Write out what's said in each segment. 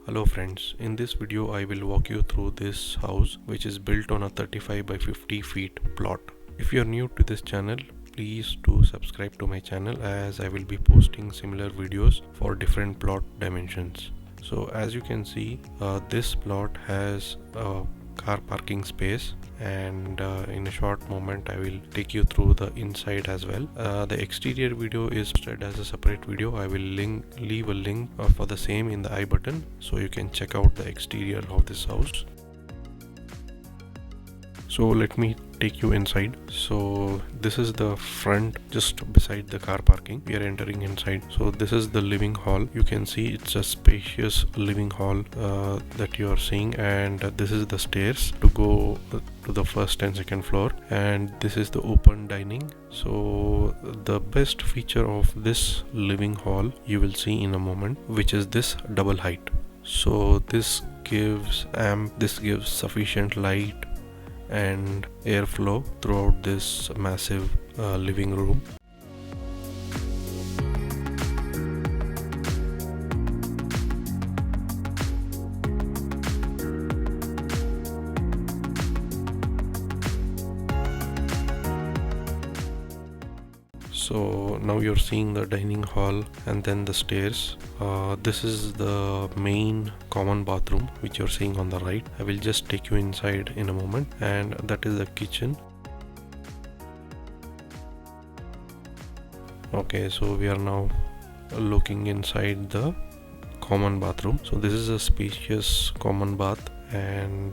Hello friends, in this video I will walk you through this house which is built on a 35 by 50 feet plot. If you are new to this channel, please do subscribe to my channel as I will be posting similar videos for different plot dimensions. So as you can see, this plot has a car parking space, and in a short moment I will take you through the inside as well. The exterior video is posted as a separate video. I will leave a link for the same in the I button so you can check out the exterior of this house. So let me take you inside. So this is the front just beside the car parking. We are entering inside. So this is the living hall. You can see it's a spacious living hall that you are seeing, and this is the stairs to go to the first and second floor, and this is the open dining. So the best feature of this living hall you will see in a moment, which is this double height. So this gives sufficient light and airflow throughout this massive living room. So now you're seeing the dining hall and then the stairs. This is the main common bathroom which you're seeing on the right. I will just take you inside in a moment, and that is the kitchen. Okay, so we are now looking inside the common bathroom. So this is a spacious common bath, and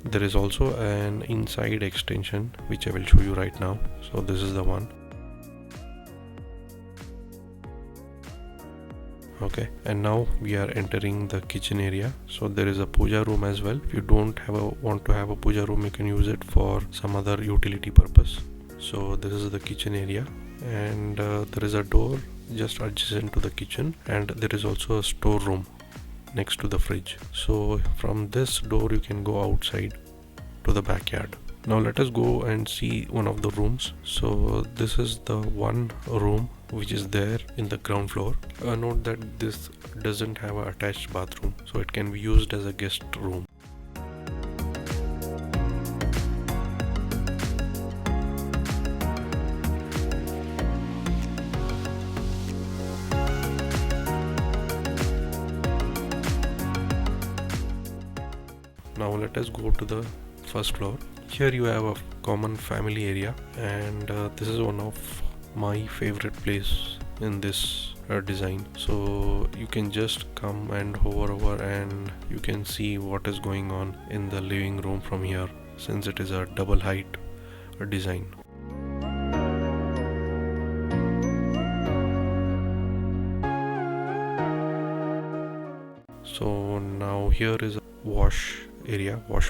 there is also an inside extension which I will show you right now. So this is the one. Okay, and now we are entering the kitchen area. So there is a puja room as well. If you don't want to have a puja room, you can use it for some other utility purpose. So this is the kitchen area, and there is a door just adjacent to the kitchen, and there is also a storeroom next to the fridge. So from this door you can go outside to the backyard. Now let us go and see one of the rooms. So this is the one room which is there in the ground floor. Note that this doesn't have an attached bathroom, so it can be used as a guest room. Now let us go to the first floor. Here you have a common family area, and this is one of my favorite place in this design. So you can just come and hover over and you can see what is going on in the living room from here, since it is a double height design. So now here is a wash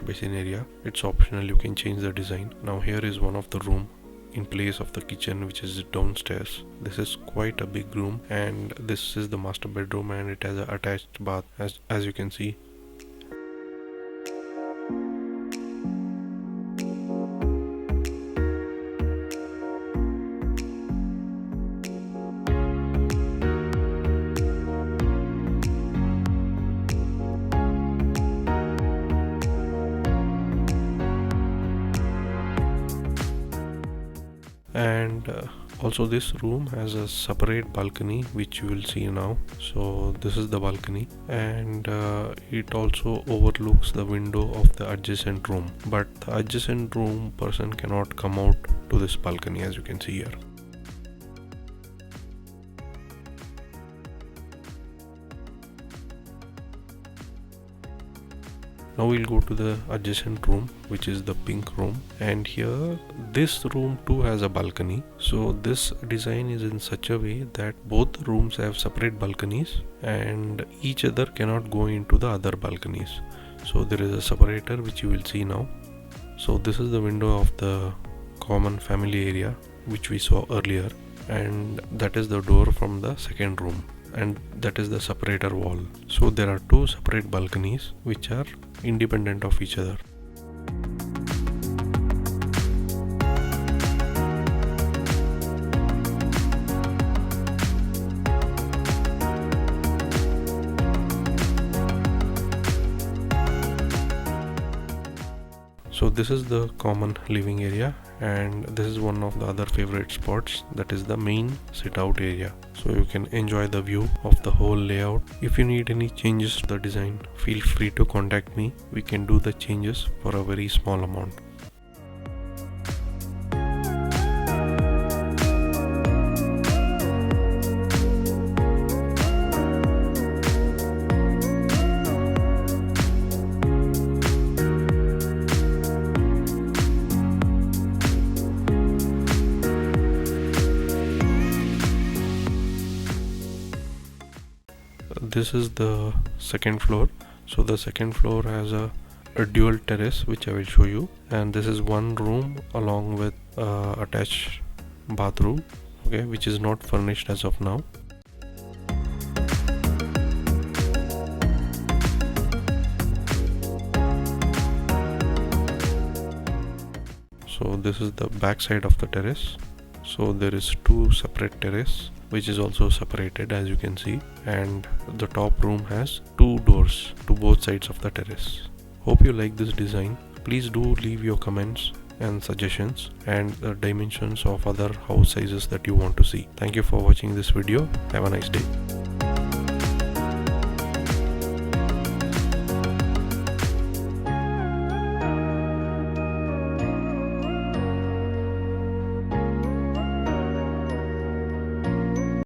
basin area. It's optional, you can change the design. Now here is one of the room in place of the kitchen, which is downstairs. This is quite a big room, and this is the master bedroom, and it has an attached bath as you can see. And also this room has a separate balcony which you will see now. So this is the balcony, and it also overlooks the window of the adjacent room, but the adjacent room person cannot come out to this balcony, as you can see here. Now we'll go to the adjacent room, which is the pink room, and here this room too has a balcony. So this design is in such a way that both rooms have separate balconies and each other cannot go into the other balconies. So there is a separator which you will see now. So this is the window of the common family area which we saw earlier, and that is the door from the second room, and that is the separator wall. So there are two separate balconies which are independent of each other. So this is the common living area, and this is one of the other favorite spots, that is the main sit out area. So you can enjoy the view of the whole layout. If you need any changes to the design, feel free to contact me. We can do the changes for a very small amount. This is the second floor. So the second floor has a dual terrace, which I will show you, and this is one room along with attached bathroom, okay, which is not furnished as of now. So this is the back side of the terrace. So there is two separate terrace, which is also separated, as you can see, and the top room has two doors to both sides of the terrace. Hope you like this design. Please do leave your comments and suggestions and the dimensions of other house sizes that you want to see. Thank you for watching this video. Have a nice day.